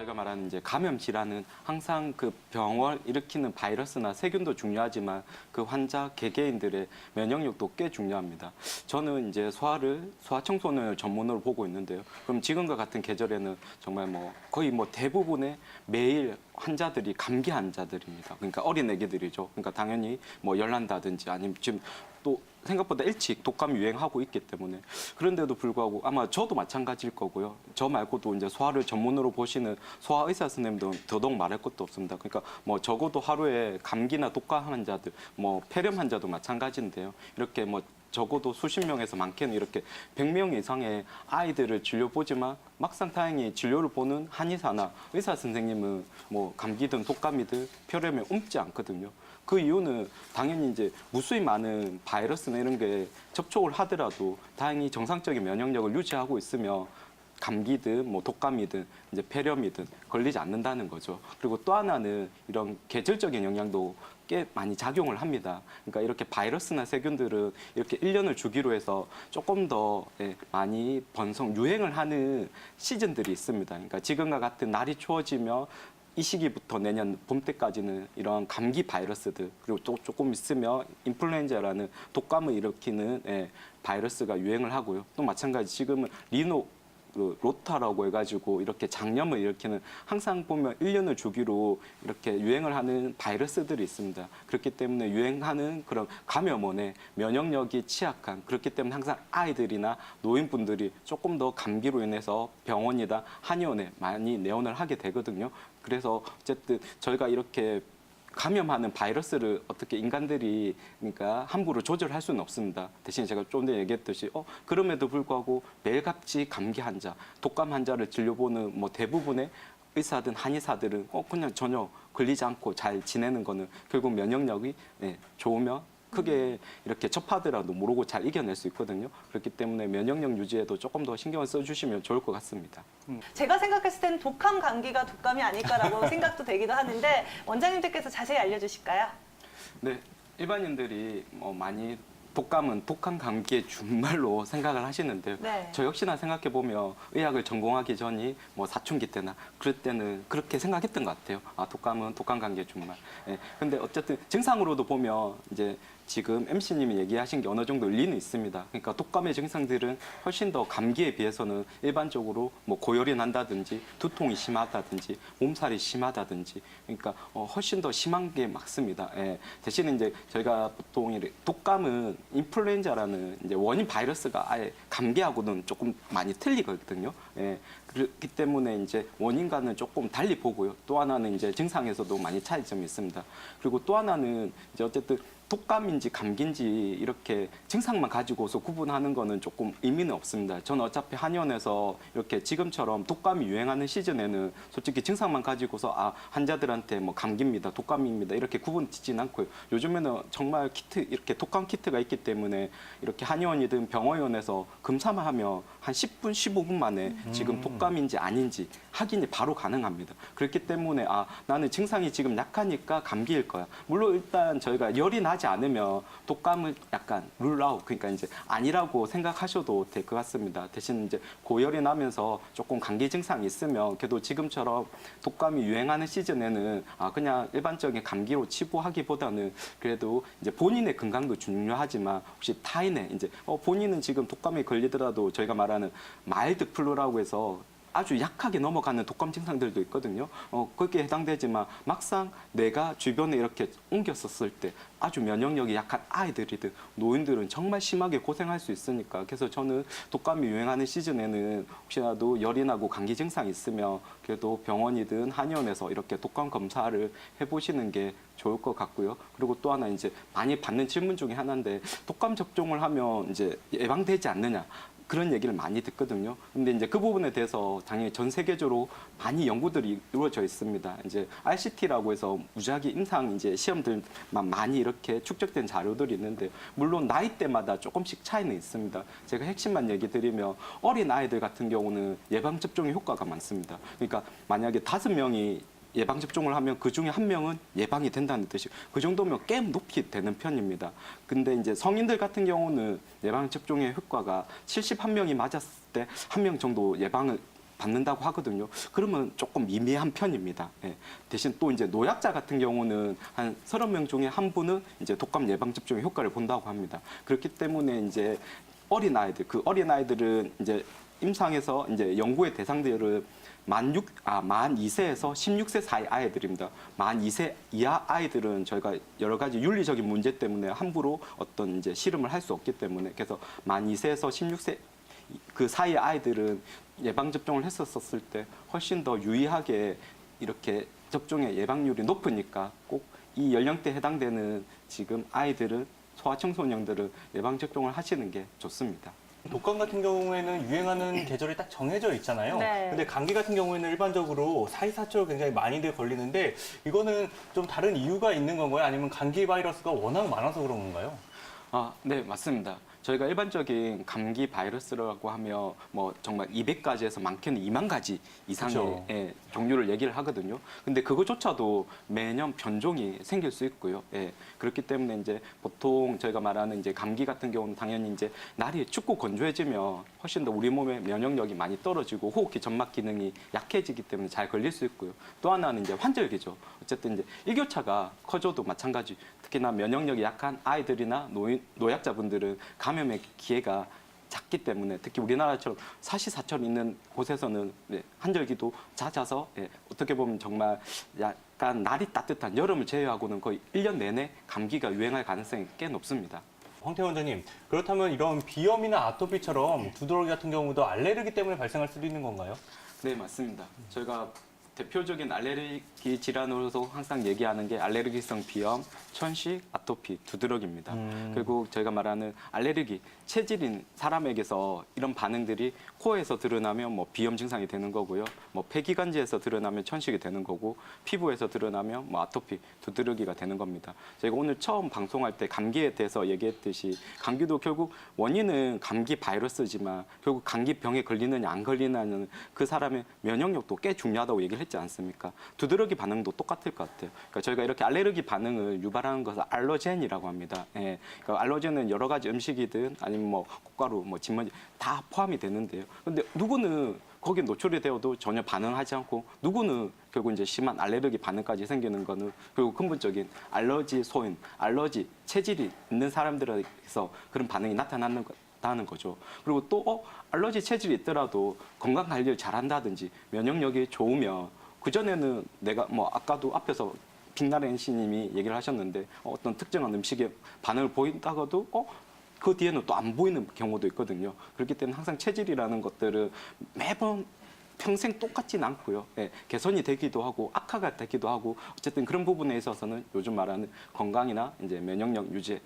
저희가 말하는 이제 감염 질환은 항상 그 병을 일으키는 바이러스나 세균도 중요하지만 그 환자 개개인들의 면역력도 꽤 중요합니다. 저는 이제 소아청소년을 전문으로 보고 있는데요. 그럼 지금과 같은 계절에는 정말 거의 대부분의 매일 환자들이 감기 환자들입니다. 그러니까 어린 애기들이죠. 그러니까 당연히 열난다든지 아니면 지금 또 생각보다 일찍 독감이 유행하고 있기 때문에 그런데도 불구하고 아마 저도 마찬가지일 거고요. 저 말고도 이제 소아를 전문으로 보시는 소아 의사 선생님들은 더더욱 말할 것도 없습니다. 그러니까 적어도 하루에 감기나 독감 환자들, 폐렴 환자도 마찬가지인데요. 이렇게 적어도 수십 명에서 많게는 이렇게 100명 이상의 아이들을 진료보지만 막상 다행히 진료를 보는 한의사나 의사 선생님은 감기든 독감이든 폐렴에 옮지 않거든요. 그 이유는 당연히 이제 무수히 많은 바이러스나 이런 게 접촉을 하더라도 다행히 정상적인 면역력을 유지하고 있으며 감기든 독감이든 이제 폐렴이든 걸리지 않는다는 거죠. 그리고 또 하나는 이런 계절적인 영향도 꽤 많이 작용을 합니다. 그러니까 이렇게 바이러스나 세균들은 이렇게 1년을 주기로 해서 조금 더 많이 유행을 하는 시즌들이 있습니다. 그러니까 지금과 같은 날이 추워지며 이 시기부터 내년 봄 때까지는 이런 감기 바이러스들 그리고 또 조금 있으면 인플루엔자라는 독감을 일으키는 바이러스가 유행을 하고요. 또 마찬가지 지금은 로타라고 해가지고 이렇게 장염을 일으키는 항상 보면 1년을 주기로 이렇게 유행을 하는 바이러스들이 있습니다. 그렇기 때문에 유행하는 그런 감염원의 면역력이 취약한 그렇기 때문에 항상 아이들이나 노인분들이 조금 더 감기로 인해서 병원이나 한의원에 많이 내원을 하게 되거든요. 그래서 어쨌든 저희가 이렇게 감염하는 바이러스를 어떻게 인간들이 그러니까 함부로 조절할 수는 없습니다. 대신 제가 좀 전에 얘기했듯이 그럼에도 불구하고 매일같이 감기 환자, 독감 환자를 진료보는 대부분의 의사든 한의사들은 그냥 전혀 걸리지 않고 잘 지내는 거는 결국 면역력이 좋으면 크게 이렇게 접하더라도 모르고 잘 이겨낼 수 있거든요. 그렇기 때문에 면역력 유지에도 조금 더 신경을 써주시면 좋을 것 같습니다. 제가 생각했을 때는 독감 감기가 독감이 아닐까라고 생각도 되기도 하는데 원장님들께서 자세히 알려주실까요? 네, 일반인들이 많이 독감은 독감 감기의 준말로 생각을 하시는데요. 네. 저 역시나 생각해보면 의학을 전공하기 전이 사춘기 때나 그럴 때는 그렇게 생각했던 것 같아요. 독감은 독감 감기의 준말. 근데 어쨌든 증상으로도 보면 이제 지금 MC님이 얘기하신 게 어느 정도 일리는 있습니다. 그러니까 독감의 증상들은 훨씬 더 감기에 비해서는 일반적으로 고열이 난다든지 두통이 심하다든지 몸살이 심하다든지 그러니까 훨씬 더 심한 게 맞습니다. 대신에 이제 저희가 보통 독감은 인플루엔자라는 이제 원인 바이러스가 아예 감기하고는 조금 많이 틀리거든요. 그렇기 때문에 이제 원인과는 조금 달리 보고요. 또 하나는 이제 증상에서도 많이 차이점이 있습니다. 그리고 또 하나는 이제 어쨌든 독감인지 감기인지 이렇게 증상만 가지고서 구분하는 거는 조금 의미는 없습니다. 저는 어차피 한의원에서 이렇게 지금처럼 독감이 유행하는 시즌에는 솔직히 증상만 가지고서 환자들한테 감기입니다, 독감입니다 이렇게 구분 짓진 않고요. 요즘에는 정말 이렇게 독감 키트가 있기 때문에 이렇게 한의원이든 병원에서 검사만 하면 한 10분, 15분 만에 지금 독감인지 아닌지 확인이 바로 가능합니다. 그렇기 때문에 나는 증상이 지금 약하니까 감기일 거야. 물론 일단 저희가 열이 나지 않으면 독감을 약간 룰아웃 그러니까 이제 아니라고 생각하셔도 될 것 같습니다. 대신 이제 고열이 나면서 조금 감기 증상이 있으면 그래도 지금처럼 독감이 유행하는 시즌에는 그냥 일반적인 감기로 치부하기보다는 그래도 이제 본인의 건강도 중요하지만 혹시 타인의 이제 본인은 지금 독감에 걸리더라도 저희가 말하는 마일드 플루라고 해서 아주 약하게 넘어가는 독감 증상들도 있거든요. 거기에 해당되지만 막상 내가 주변에 이렇게 옮겼었을 때 아주 면역력이 약한 아이들이든 노인들은 정말 심하게 고생할 수 있으니까 그래서 저는 독감이 유행하는 시즌에는 혹시라도 열이 나고 감기 증상이 있으면 그래도 병원이든 한의원에서 이렇게 독감 검사를 해보시는 게 좋을 것 같고요. 그리고 또 하나 이제 많이 받는 질문 중에 하나인데 독감 접종을 하면 이제 예방되지 않느냐. 그런 얘기를 많이 듣거든요. 근데 이제 그 부분에 대해서 당연히 전 세계적으로 많이 연구들이 이루어져 있습니다. 이제 RCT라고 해서 무지하게 임상 이제 시험들만 많이 이렇게 축적된 자료들이 있는데 물론 나이대마다 조금씩 차이는 있습니다. 제가 핵심만 얘기 드리면 어린 아이들 같은 경우는 예방 접종의 효과가 많습니다. 그러니까 만약에 5명이 예방접종을 하면 그 중에 1명은 예방이 된다는 뜻이 그 정도면 꽤 높이 되는 편입니다. 근데 이제 성인들 같은 경우는 예방접종의 효과가 71명이 맞았을 때 1명 정도 예방을 받는다고 하거든요. 그러면 조금 미미한 편입니다. 예. 대신 또 이제 노약자 같은 경우는 한 30명 중에 한 분은 이제 독감 예방 접종의 효과를 본다고 합니다. 그렇기 때문에 이제 그 어린 아이들은 이제 임상에서 이제 연구의 대상들을 만 2세에서 16세 사이 아이들입니다. 만 2세 이하 아이들은 저희가 여러 가지 윤리적인 문제 때문에 함부로 어떤 이제 실험을 할 수 없기 때문에 그래서 만 2세에서 16세 그 사이 아이들은 예방 접종을 했었을 때 훨씬 더 유의하게 이렇게 접종의 예방률이 높으니까 꼭 이 연령대에 해당되는 지금 아이들은 소아청소년들은 예방 접종을 하시는 게 좋습니다. 독감 같은 경우에는 유행하는 계절이 딱 정해져 있잖아요. 네. 근데 감기 같은 경우에는 일반적으로 사이사철 굉장히 많이들 걸리는데 이거는 좀 다른 이유가 있는 건가요? 아니면 감기 바이러스가 워낙 많아서 그런 건가요? 네, 맞습니다. 저희가 일반적인 감기 바이러스라고 하면 뭐 정말 200가지에서 많게는 2만 가지 이상의 그렇죠. 예, 종류를 얘기를 하거든요. 근데 그거조차도 매년 변종이 생길 수 있고요. 예, 그렇기 때문에 이제 보통 저희가 말하는 이제 감기 같은 경우는 당연히 이제 날이 춥고 건조해지면 훨씬 더 우리 몸의 면역력이 많이 떨어지고 호흡기 점막 기능이 약해지기 때문에 잘 걸릴 수 있고요. 또 하나는 이제 환절기죠. 어쨌든 이제 일교차가 커져도 마찬가지. 특히나 면역력이 약한 아이들이나 노약자분들은 감염의 기회가 작기 때문에 특히 우리나라처럼 사시사철 있는 곳에서는 환절기도 잦아서 어떻게 보면 정말 약간 날이 따뜻한 여름을 제외하고는 거의 1년 내내 감기가 유행할 가능성이 꽤 높습니다. 황태원 원장님, 그렇다면 이런 비염이나 아토피처럼 두드러기 같은 경우도 알레르기 때문에 발생할 수도 있는 건가요? 네, 맞습니다. 저희가 대표적인 알레르기 질환으로서 항상 얘기하는 게 알레르기성 비염, 천식, 아토피, 두드러기입니다. 그리고 저희가 말하는 알레르기, 체질인 사람에게서 이런 반응들이 코에서 드러나면 뭐 비염 증상이 되는 거고요. 뭐 폐기관지에서 드러나면 천식이 되는 거고, 피부에서 드러나면 뭐 아토피, 두드러기가 되는 겁니다. 저희가 오늘 처음 방송할 때 감기에 대해서 얘기했듯이 감기도 결국 원인은 감기 바이러스지만 결국 감기병에 걸리느냐 안 걸리느냐는 그 사람의 면역력도 꽤 중요하다고 얘기를 했지 않습니까? 두드러기 반응도 똑같을 것 같아요. 그러니까 저희가 이렇게 알레르기 반응을 유발하는 것을 알러젠이라고 합니다. 예. 그러니까 알러젠은 여러 가지 음식이든 아니면 뭐 꽃가루, 뭐 진먼지 다 포함이 되는데요. 근데 누구는 거기에 노출이 되어도 전혀 반응하지 않고 누구는 결국 이제 심한 알레르기 반응까지 생기는 거는 결국 근본적인 알러지 소인, 알러지 체질이 있는 사람들에서 그런 반응이 나타나는 다는 거죠. 그리고 또 알러지 체질이 있더라도 건강 관리를 잘한다든지 면역력이 좋으면 그전에는 내가 뭐 아까도 앞에서 빅나래 NC님이 얘기를 하셨는데 어떤 특정한 음식에 반응을 보인다고도 그 뒤에는 또 안 보이는 경우도 있거든요. 그렇기 때문에 항상 체질이라는 것들은 매번 평생 똑같진 않고요. 예, 개선이 되기도 하고 악화가 되기도 하고 어쨌든 그런 부분에 있어서는 요즘 말하는 건강이나 이제 면역력 유지에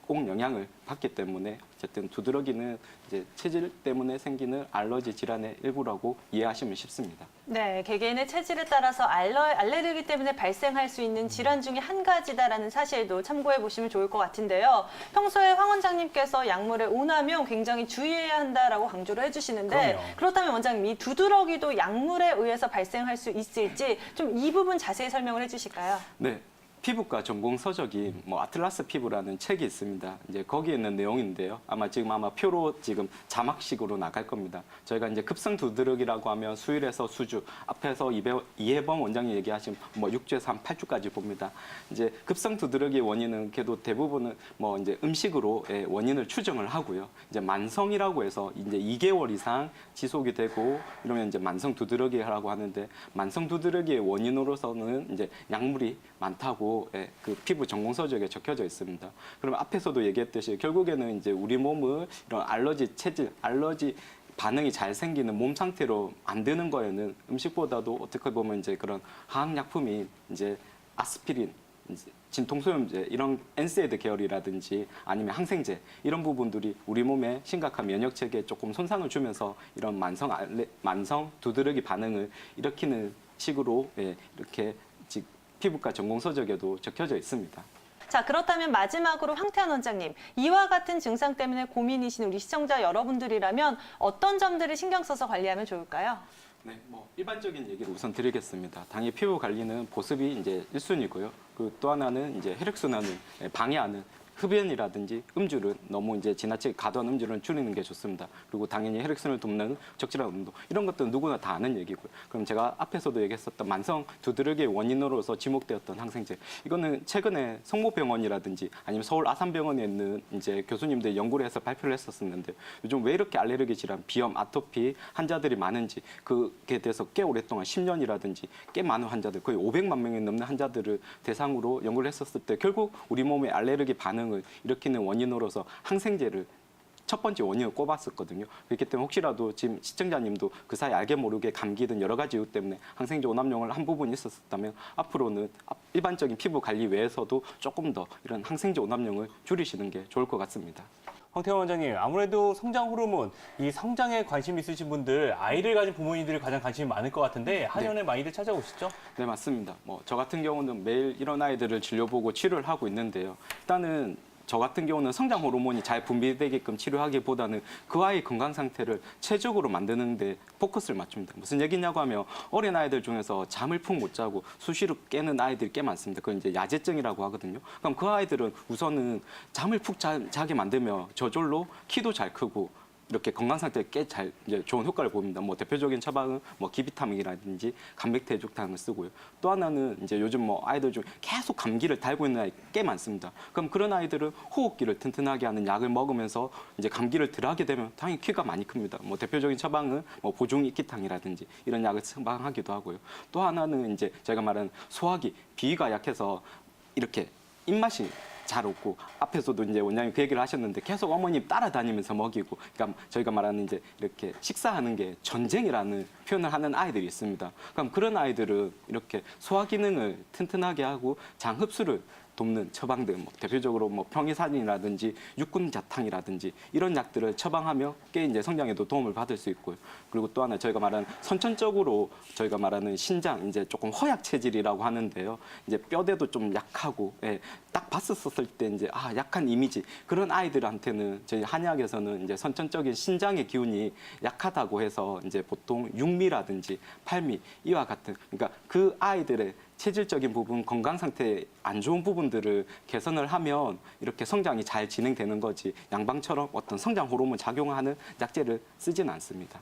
꼭 영향을 받기 때문에 어쨌든 두드러기는 이제 체질 때문에 생기는 알러지 질환의 일부라고 이해하시면 쉽습니다. 네, 개개인의 체질에 따라서 알레르기 때문에 발생할 수 있는 질환 중에 한 가지다라는 사실도 참고해 보시면 좋을 것 같은데요. 평소에 황 원장님께서 약물의 오남용 굉장히 주의해야 한다라고 강조를 해주시는데 그럼요. 그렇다면 원장님 이 두드러기도 약물에 의해서 발생할 수 있을지 좀 이 부분 자세히 설명을 해주실까요? 네. 피부과 전공 서적이 뭐 아틀라스 피부라는 책이 있습니다. 이제 거기에 있는 내용인데요. 아마 표로 지금 자막식으로 나갈 겁니다. 저희가 이제 급성 두드러기라고 하면 수일에서 수주, 앞에서 이해범 원장이 얘기하신 뭐 6주에서 한 8주까지 봅니다. 이제 급성 두드러기의 원인은 그래도 대부분은 뭐 이제 음식으로 원인을 추정을 하고요. 이제 만성이라고 해서 이제 2개월 이상 지속이 되고 이러면 이제 만성 두드러기라고 하는데 만성 두드러기의 원인으로서는 이제 약물이 많다고 그 피부 전공 서적에 적혀져 있습니다. 그럼 앞에서도 얘기했듯이 결국에는 이제 우리 몸을 이런 알러지 체질, 알러지 반응이 잘 생기는 몸 상태로 만드는 거에는 음식보다도 어떻게 보면 이제 그런 화학약품인 이제 아스피린, 이제 진통소염제 이런 엔세이드 계열이라든지 아니면 항생제 이런 부분들이 우리 몸의 심각한 면역 체계에 조금 손상을 주면서 이런 만성 두드러기 반응을 일으키는 식으로 이렇게 피부과 전공 서적에도 적혀져 있습니다. 자, 그렇다면 마지막으로 황태환 원장님, 이와 같은 증상 때문에 고민이신 우리 시청자 여러분들이라면 어떤 점들을 신경 써서 관리하면 좋을까요? 네, 뭐 일반적인 얘기를 우선 드리겠습니다. 당연히 피부 관리는 보습이 이제 1순위고요. 그 또 하나는 이제 혈액순환을 방해하는 흡연이라든지 음주를 너무 이제 지나치게 과도한 음주를 줄이는 게 좋습니다. 그리고 당연히 혈액순을 돕는 적절한 운동 이런 것들은 누구나 다 아는 얘기고요. 그럼 제가 앞에서도 얘기했었던 만성 두드러기의 원인으로서 지목되었던 항생제 이거는 최근에 성모병원이라든지 아니면 서울 아산병원에 있는 이제 교수님들 연구를 해서 발표를 했었는데 요즘 왜 이렇게 알레르기 질환, 비염, 아토피 환자들이 많은지 그게 대해서 꽤 오랫동안 10년이라든지 꽤 많은 환자들 거의 500만 명이 넘는 환자들을 대상으로 연구를 했었을 때 결국 우리 몸의 알레르기 반응을 일으키는 원인으로서 항생제를 첫 번째 원인을 꼽았었거든요. 그렇기 때문에 혹시라도 지금 시청자님도 그 사이 알게 모르게 감기든 여러 가지 이유 때문에 항생제 오남용을 한 부분이 있었다면 앞으로는 일반적인 피부 관리 외에서도 조금 더 이런 항생제 오남용을 줄이시는 게 좋을 것 같습니다. 황태원 원장님, 아무래도 성장 호르몬, 이 성장에 관심 있으신 분들, 아이를 가진 부모님들이 가장 관심이 많을 것 같은데 한의원에 많이들 찾아오시죠? 네, 맞습니다. 저 같은 경우는 매일 이런 아이들을 진료보고 치료를 하고 있는데요. 일단은 저 같은 경우는 성장 호르몬이 잘 분비되게끔 치료하기보다는 그 아이의 건강 상태를 최적으로 만드는 데 포커스를 맞춥니다. 무슨 얘기냐고 하면 어린 아이들 중에서 잠을 푹 못 자고 수시로 깨는 아이들이 꽤 많습니다. 그건 이제 야제증이라고 하거든요. 그럼 그 아이들은 우선은 잠을 푹 자게 만들면 저절로 키도 잘 크고 이렇게 건강 상태에 꽤 잘 이제 좋은 효과를 보입니다. 대표적인 처방은 기비타민이라든지 감백대죽탕을 쓰고요. 또 하나는 이제 요즘 아이들 중 계속 감기를 달고 있는 아이 꽤 많습니다. 그럼 그런 아이들은 호흡기를 튼튼하게 하는 약을 먹으면서 이제 감기를 덜하게 되면 당연히 키가 많이 큽니다. 대표적인 처방은 보중 익기탕이라든지 이런 약을 처방하기도 하고요. 또 하나는 이제 제가 말하는 소화기, 비위가 약해서 이렇게 입맛이 잘 없고 앞에서도 이제 원장님 그 얘기를 하셨는데 계속 어머님 따라다니면서 먹이고 그러니까 저희가 말하는 이제 이렇게 식사하는 게 전쟁이라는 표현을 하는 아이들이 있습니다. 그럼 그런 아이들은 이렇게 소화 기능을 튼튼하게 하고 장 흡수를 돕는 처방들, 대표적으로 평이산이라든지 육군자탕이라든지 이런 약들을 처방하며 꽤 이제 성장에도 도움을 받을 수 있고요. 그리고 또 하나 저희가 말하는 선천적으로 저희가 말하는 신장 이제 조금 허약 체질이라고 하는데요. 이제 뼈대도 좀 약하고, 딱 봤었을 때 이제 약한 이미지 그런 아이들한테는 저희 한의학에서는 이제 선천적인 신장의 기운이 약하다고 해서 이제 보통 육미라든지 팔미 이와 같은 그러니까 그 아이들의 체질적인 부분, 건강 상태 안 좋은 부분들을 개선을 하면 이렇게 성장이 잘 진행되는 거지 양방처럼 어떤 성장 호르몬 작용하는 약제를 쓰지는 않습니다.